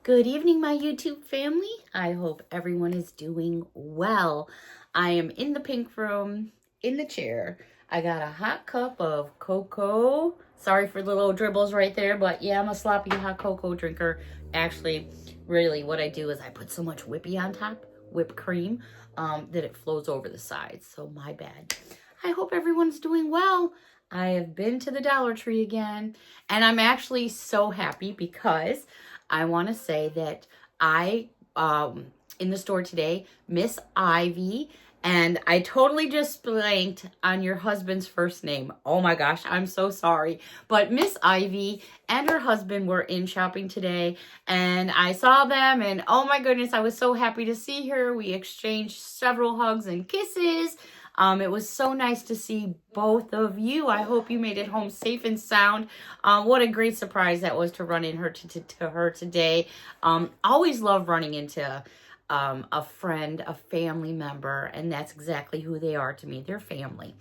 Good evening, my YouTube family. I hope everyone is doing well. I am in the pink room, in the chair. I got a hot cup of cocoa. Sorry for the little dribbles right there, but yeah, I'm a sloppy hot cocoa drinker. Actually, really what I do is I put so much whippy on top, whipped cream, that it flows over the sides. So my bad. I hope everyone's doing well. I have been to the Dollar Tree again, and I'm actually so happy because I want to say that I, in the store today, Miss Ivy, and I totally just blanked on your husband's first name. Oh my gosh, I'm so sorry. But Miss Ivy and her husband were in shopping today, and I saw them, and oh my goodness, I was so happy to see her. We exchanged several hugs and kisses. It was so nice to see both of you. I hope you made it home safe and sound. What a great surprise that was to run in her to her today. Always love running into a friend, a family member, and that's exactly who they are to me. They're family.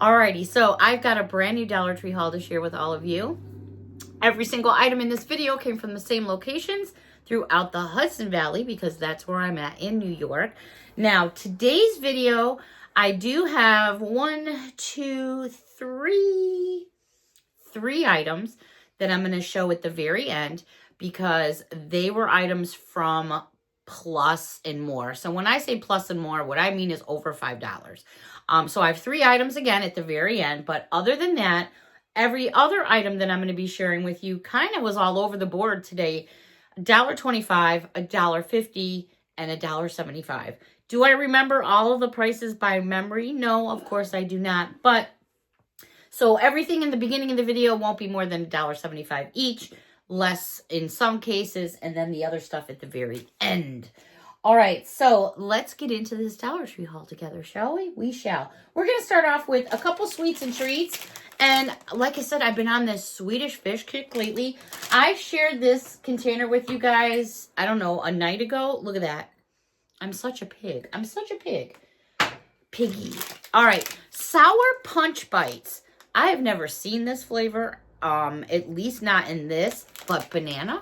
Alrighty, so I've got a brand new Dollar Tree haul to share with all of you. Every single item in this video came from the same locations throughout the Hudson Valley because that's where I'm at in New York. Now, today's video, I do have three items that I'm going to show at the very end because they were items from Plus and More. So when I say Plus and More, what I mean is over $5. So I have three items again at the very end, but other than that, every other item that I'm going to be sharing with you kind of was all over the board today. $1.25, $1.50, and $1.75. Do I remember all of the prices by memory? No, of course I do not. But, so everything in the beginning of the video won't be more than $1.75 each, less in some cases, and then the other stuff at the very end. All right, so let's get into this Dollar Tree haul together, shall we? We shall. We're going to start off with a couple sweets and treats. And like I said, I've been on this Swedish fish kick lately. I shared this container with you guys, I don't know, a night ago. Look at that. I'm such a pig. I'm such a pig. Piggy. All right. Sour Punch Bites. I have never seen this flavor, at least not in this, but banana?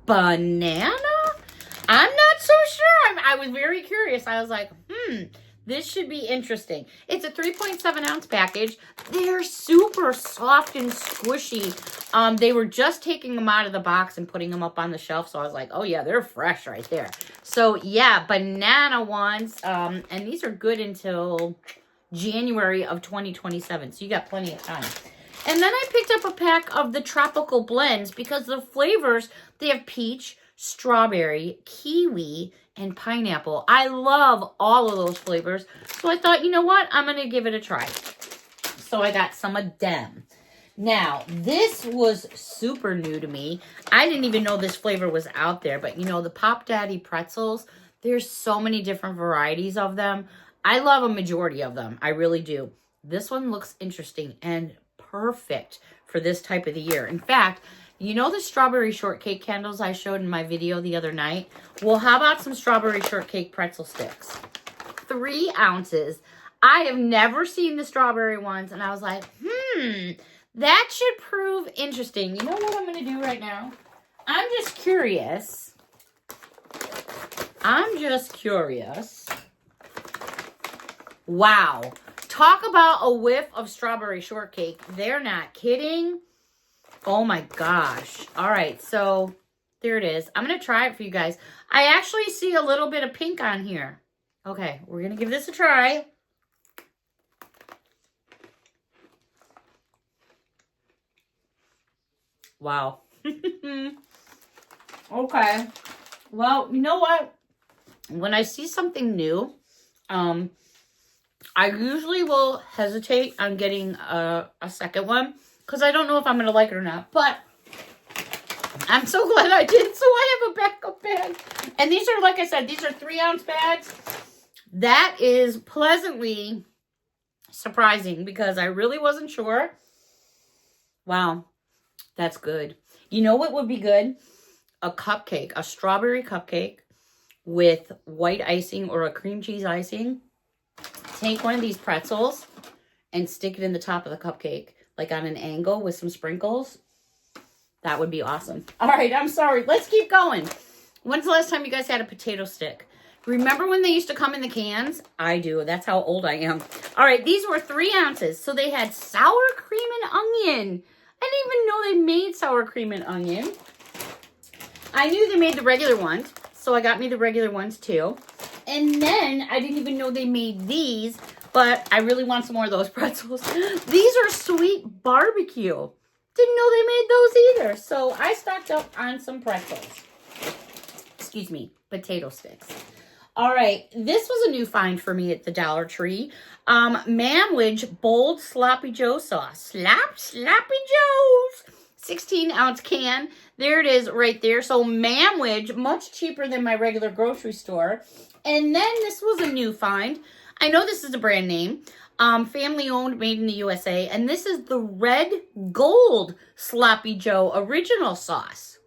Banana? I'm not so sure. I was very curious. I was like, this should be interesting. It's a 3.7 ounce package. They're super soft and squishy. They were just taking them out of the box and putting them up on the shelf. So I was like, oh yeah, they're fresh right there. So yeah, banana ones. And these are good until January of 2027. So you got plenty of time. And then I picked up a pack of the tropical blends because the flavors, they have peach, strawberry, kiwi, and pineapple. I love all of those flavors. So I thought, you know what? I'm going to give it a try. So I got some of them. Now, this was super new to me. I didn't even know this flavor was out there. But, you know, the Pop Daddy pretzels, there's so many different varieties of them. I love a majority of them. I really do. This one looks interesting and perfect for this type of the year. In fact, you know the strawberry shortcake candles I showed in my video the other night? Well, how about some strawberry shortcake pretzel sticks? 3 ounces. I have never seen the strawberry ones, and I was like, that should prove interesting. You know what I'm going to do right now? I'm just curious. Wow. Talk about a whiff of strawberry shortcake. They're not kidding. Oh my gosh. All right, so there it is. I'm going to try it for you guys. I actually see a little bit of pink on here. Okay, we're going to give this a try. Wow. Okay. Well, you know what? When I see something new, I usually will hesitate on getting a second one because I don't know if I'm going to like it or not. But I'm so glad I did. So I have a backup bag. And these are, like I said, these are 3 ounce bags. That is pleasantly surprising because I really wasn't sure. Wow. That's good. You know what would be good? A cupcake, a strawberry cupcake with white icing or a cream cheese icing. Take one of these pretzels and stick it in the top of the cupcake, like on an angle with some sprinkles. That would be awesome. All right, I'm sorry. Let's keep going. When's the last time you guys had a potato stick? Remember when they used to come in the cans? I do. That's how old I am. All right, these were 3 ounces. So they had sour cream and onion. I didn't even know they made sour cream and onion. I knew they made the regular ones, so I got me the regular ones too. And then I didn't even know they made these, but I really want some more of those pretzels. These are sweet barbecue. Didn't know they made those either. So I stocked up on some pretzels. Excuse me, potato sticks. All right, this was a new find for me at the Dollar Tree. Manwich Bold Sloppy Joe sauce. Sloppy Joe's. 16-ounce can. There it is right there. So Manwich, much cheaper than my regular grocery store. And then this was a new find. I know this is a brand name. Family owned, made in the USA. And this is the Red Gold Sloppy Joe original sauce.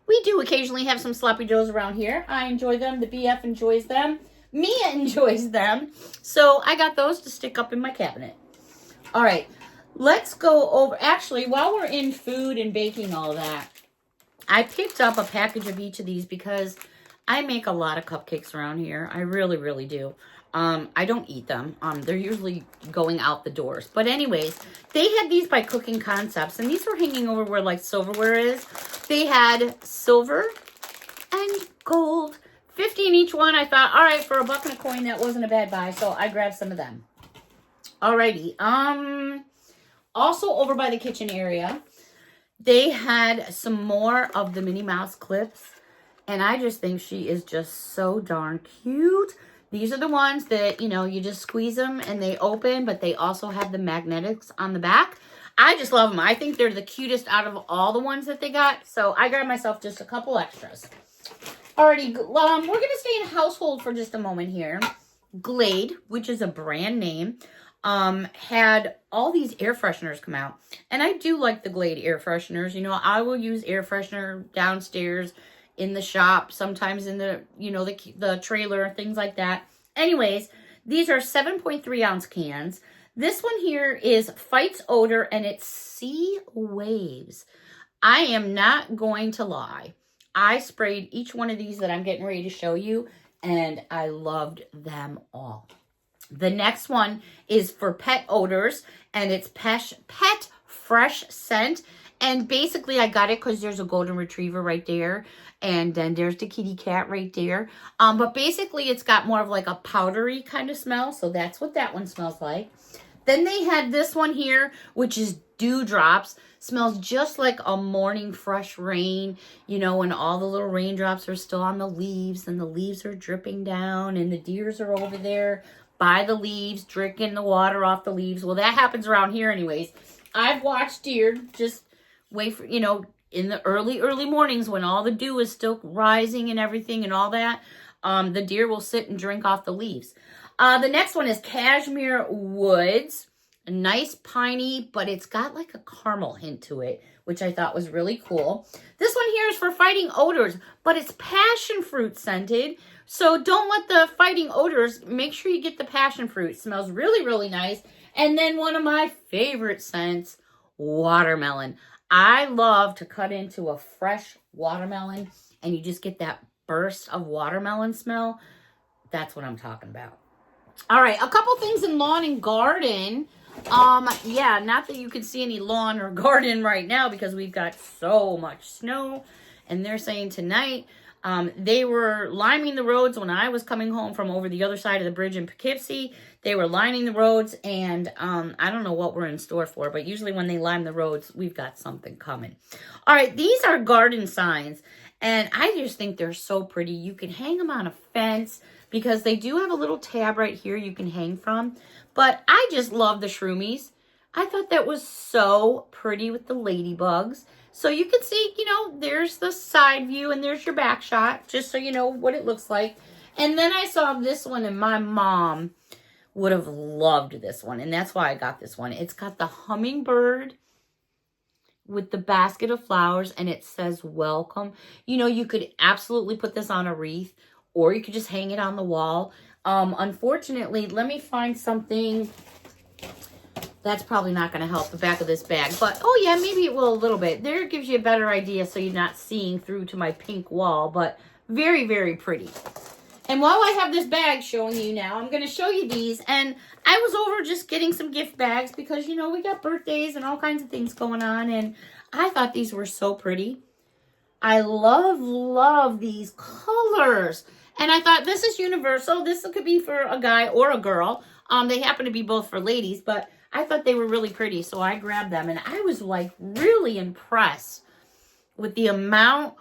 We do occasionally have some Sloppy Joes around here. I enjoy them. The BF enjoys them. Mia enjoys them. So I got those to stick up in my cabinet. All right. Let's go over. Actually, while we're in food and baking all that, I picked up a package of each of these because I make a lot of cupcakes around here. I really, really do. I don't eat them. They're usually going out the doors. But anyways, they had these by Cooking Concepts, and these were hanging over where like silverware is. They had silver and gold, 50 in each one. I thought, all right, for $1 and a coin, that wasn't a bad buy, so I grabbed some of them. Alrighty. Also over by the kitchen area, they had some more of the Minnie Mouse clips, and I just think she is just so darn cute. These are the ones that, you know, you just squeeze them and they open, but they also have the magnetics on the back. I just love them. I think they're the cutest out of all the ones that they got, so I grabbed myself just a couple extras. Alrighty, we're going to stay in household for just a moment here. Glade, which is a brand name, had all these air fresheners come out. And I do like the Glade air fresheners. You know, I will use air freshener downstairs in the shop, sometimes in the, you know, the trailer, things like that. Anyways, these are 7.3 ounce cans. This one here is Fights Odor, and it's Sea Waves. I am not going to lie. I sprayed each one of these that I'm getting ready to show you, and I loved them all. The next one is for pet odors, and it's Pet Fresh Scent. And basically, I got it because there's a golden retriever right there. And then there's the kitty cat right there. But basically, it's got more of like a powdery kind of smell. So that's what that one smells like. Then they had this one here, which is Dewdrops. Smells just like a morning fresh rain. You know, when all the little raindrops are still on the leaves. And the leaves are dripping down. And the deers are over there by the leaves, drinking the water off the leaves. Well, that happens around here anyways. I've watched deer just wait for, you know, in the early mornings when all the dew is still rising and everything and all that, the deer will sit and drink off the leaves. The next one is Cashmere Woods. A nice piney, but it's got like a caramel hint to it, which I thought was really cool. This one here is for fighting odors, but it's passion fruit scented. So don't let the fighting odors, make sure you get the passion fruit. It smells really, really nice. And then one of my favorite scents, watermelon. I love to cut into a fresh watermelon and you just get that burst of watermelon smell. That's what I'm talking about. All right, a couple things in lawn and garden. Yeah, not that you can see any lawn or garden right now because we've got so much snow. And they're saying tonight, they were liming the roads when I was coming home from over the other side of the bridge in Poughkeepsie. They were lining the roads, and I don't know what we're in store for, but usually when they lime the roads, we've got something coming. All right, these are garden signs, and I just think they're so pretty. You can hang them on a fence because they do have a little tab right here you can hang from, but I just love the shroomies. I thought that was so pretty with the ladybugs. So you can see, you know, there's the side view and there's your back shot, just so you know what it looks like. And then I saw this one, and my mom would have loved this one, and that's why I got this one. It's got the hummingbird with the basket of flowers, and it says welcome. You know, you could absolutely put this on a wreath, or you could just hang it on the wall. Unfortunately, let me find something That's probably not going to help the back of this bag. But, oh yeah, maybe it will a little bit. There it gives you a better idea so you're not seeing through to my pink wall. But very, very pretty. And while I have this bag showing you now, I'm going to show you these. And I was over just getting some gift bags because, you know, we got birthdays and all kinds of things going on. And I thought these were so pretty. I love these colors. And I thought this is universal. This could be for a guy or a girl. They happen to be both for ladies, but I thought they were really pretty. So I grabbed them and I was like really impressed with the amount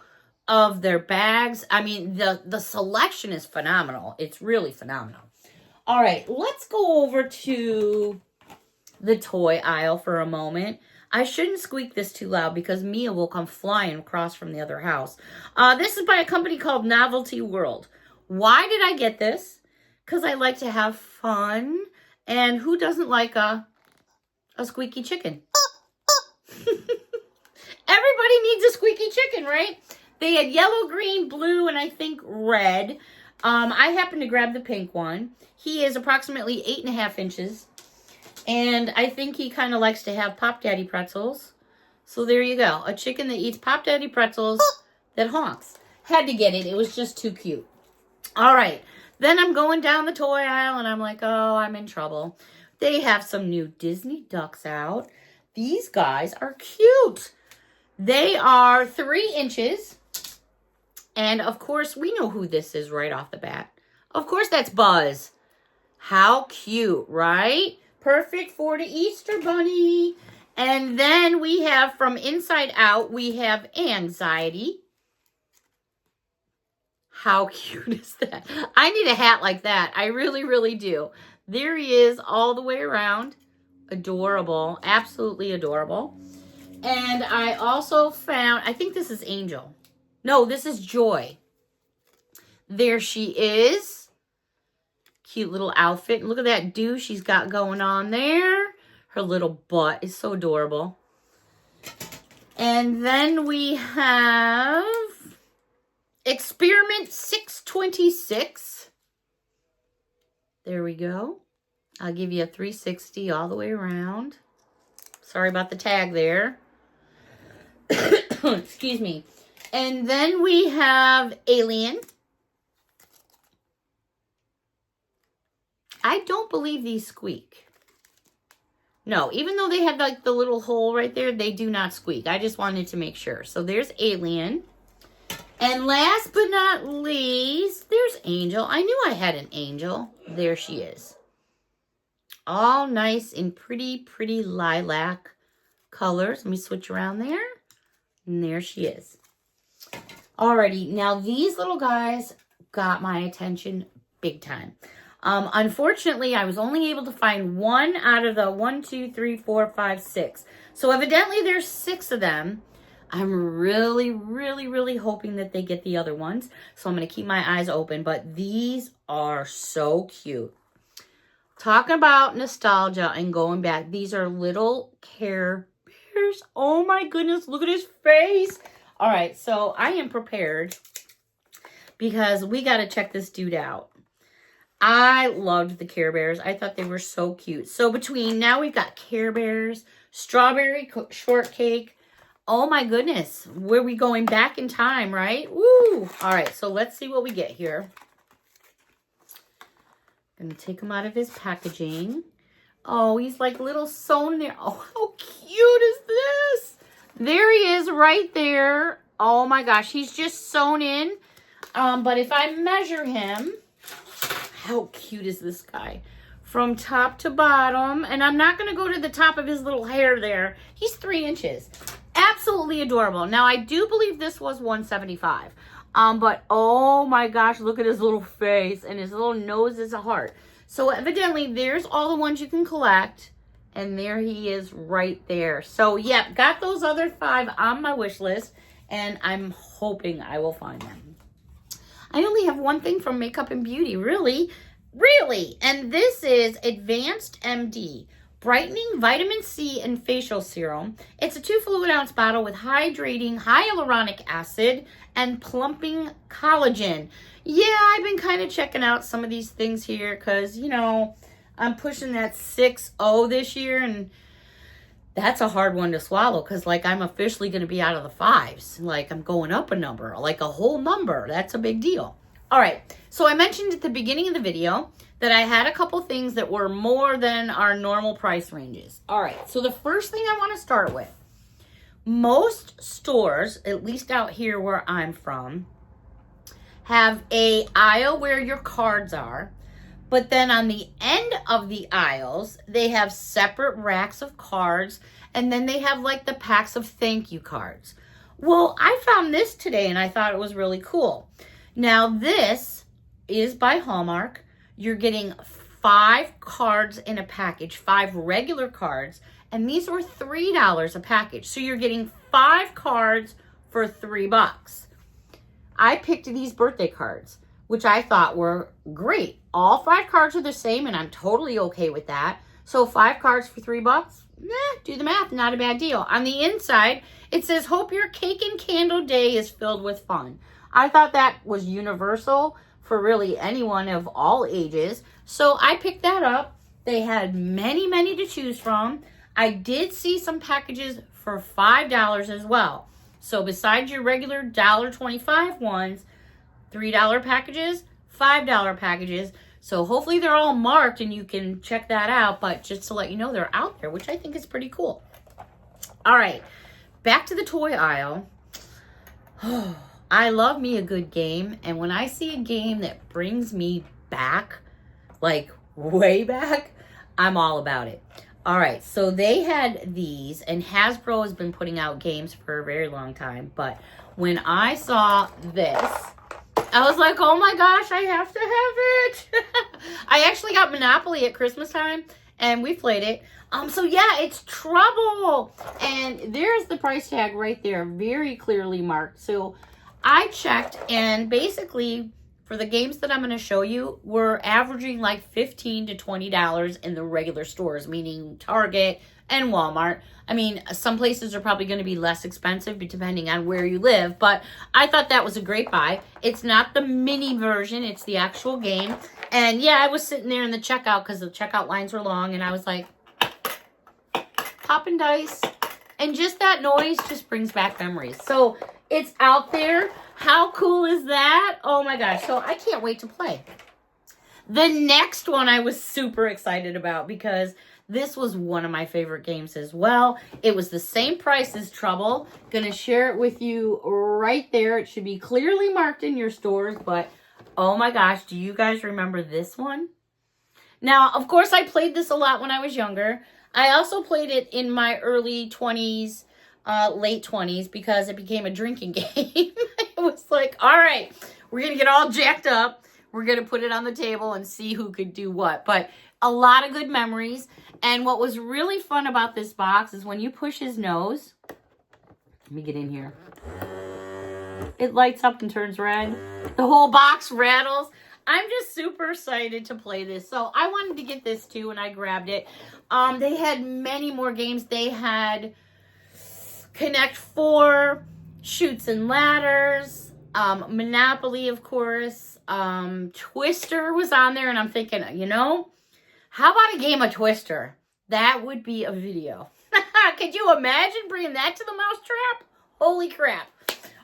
of their bags. I mean, the selection is phenomenal. It's really phenomenal. All right, let's go over to the toy aisle for a moment. I shouldn't squeak this too loud because Mia will come flying across from the other house. This is by a company called Novelty World. Why did I get this? Because I like to have fun. And who doesn't like a squeaky chicken? Everybody needs a squeaky chicken, right? They had yellow, green, blue, and I think red. I happened to grab the pink one. He is approximately 8.5 inches. And I think he kind of likes to have Pop Daddy pretzels. So there you go. A chicken that eats Pop Daddy pretzels that honks. Had to get it. It was just too cute. All right. Then I'm going down the toy aisle and I'm like, oh, I'm in trouble. They have some new Disney ducks out. These guys are cute. They are 3 inches. And of course, we know who this is right off the bat. Of course, that's Buzz. How cute, right? Perfect for the Easter Bunny. And then we have from inside out, we have Anxiety. How cute is that? I need a hat like that. I really, really do. There he is all the way around. Adorable. Absolutely adorable. And I also found, I think this is Angel. No, this is Joy. There she is. Cute little outfit. Look at that do she's got going on there. Her little butt is so adorable. And then we have Experiment 626. There we go. I'll give you a 360 all the way around. Sorry about the tag there. Excuse me. And then we have Alien. I don't believe these squeak. No, even though they have like the little hole right there, they do not squeak. I just wanted to make sure. So there's Alien. And last but not least, there's Angel. I knew I had an Angel. There she is. All nice in pretty, pretty lilac colors. Let me switch around there. And there she is. Alrighty, now these little guys got my attention big time. Unfortunately, I was only able to find one out of the 1, 2, 3, 4, 5, 6. So evidently there's 6 of them. I'm really, really, really hoping that they get the other ones. So I'm going to keep my eyes open. But these are so cute. Talking about nostalgia and going back. These are little Care Bears. Oh my goodness, look at his face. All right, so I am prepared because we got to check this dude out. I loved the Care Bears. I thought they were so cute. So between now we've got Care Bears, strawberry shortcake. Oh my goodness. Were we going back in time, right? Woo! All right, so let's see what we get here. Gonna take him out of his packaging. Oh, he's like little sewn in there. Oh, how cute is this? There he is right there. Oh my gosh, he's just sewn in. But if I measure him, how cute is this guy? From top to bottom. And I'm not going to go to the top of his little hair there. He's 3 inches. Absolutely adorable. Now, I do believe this was $175. But oh my gosh, look at his little face. And his little nose is a heart. So evidently, there's all the ones you can collect. And there he is right there. So, yeah, got those other 5 on my wish list. And I'm hoping I will find them. I only have one thing from Makeup and Beauty, really. And this is Advanced MD, Brightening Vitamin C and Facial Serum. It's a 2 fluid ounce bottle with hydrating hyaluronic acid and plumping collagen. Yeah, I've been kind of checking out some of these things here because, you know, I'm pushing that 6-0 this year, and that's a hard one to swallow because, like, I'm officially going to be out of the fives. Like, I'm going up a number, like a whole number. That's a big deal. All right, so I mentioned at the beginning of the video that I had a couple things that were more than our normal price ranges. All right, so the first thing I want to start with, most stores, at least out here where I'm from, have a aisle where your cards are, but then on the end of the aisles, they have separate racks of cards, and then they have like the packs of thank you cards. Well, I found this today and I thought it was really cool. Now this is by Hallmark. You're getting 5 cards in a package, 5 regular cards, and these were $3 a package. So you're getting 5 cards for $3. I picked these birthday cards, which I thought were great. All 5 cards are the same, and I'm totally okay with that. So 5 cards for $3? Do the math, not a bad deal. On the inside, it says, hope your cake and candle day is filled with fun. I thought that was universal for really anyone of all ages. So I picked that up. They had many, many to choose from. I did see some packages for $5 as well. So besides your regular $1.25 ones, $3 packages, $5 packages. So hopefully they're all marked and you can check that out. But just to let you know, they're out there, which I think is pretty cool. All right, back to the toy aisle. I love me a good game. And when I see a game that brings me back, like way back, I'm all about it. All right, so they had these, and Hasbro has been putting out games for a very long time. But when I saw this, I was like, oh my gosh, I have to have it. I actually got Monopoly at Christmas time, and we played it. So yeah, it's Trouble. And there's the price tag right there, very clearly marked. So I checked, and basically, for the games that I'm going to show you, we're averaging like $15 to $20 in the regular stores, meaning Target and Walmart. I mean, some places are probably going to be less expensive depending on where you live, but I thought that was a great buy. It's not the mini version, it's the actual game. And yeah, I was sitting there in the checkout because the checkout lines were long, and I was like, popping dice. And just that noise just brings back memories. So it's out there. How cool is that? Oh my gosh. So I can't wait to play. The next one I was super excited about because this was one of my favorite games as well. It was the same price as Trouble. Gonna share it with you right there. It should be clearly marked in your stores, but oh my gosh, do you guys remember this one? Now, of course, I played this a lot when I was younger. I also played it in my early 20s, late 20s, because it became a drinking game. It was like, all right, we're going to get all jacked up. We're going to put it on the table and see who could do what. But a lot of good memories. And what was really fun about this box is when you push his nose, let me get in here. It lights up and turns red. The whole box rattles. I'm just super excited to play this. So I wanted to get this too, and I grabbed it. They had many more games. They had Connect 4, Chutes and Ladders, Monopoly, of course. Twister was on there, and I'm thinking, you know, how about a game of Twister? That would be a video. Could you imagine bringing that to the mousetrap? Holy crap.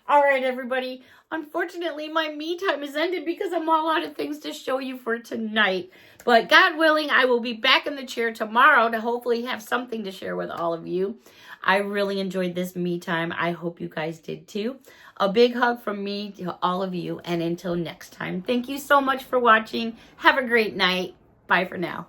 All right, everybody. Unfortunately, my me time has ended because I'm all out of things to show you for tonight. But God willing, I will be back in the chair tomorrow to hopefully have something to share with all of you. I really enjoyed this me time. I hope you guys did too. A big hug from me to all of you. And until next time, thank you so much for watching. Have a great night. Bye for now.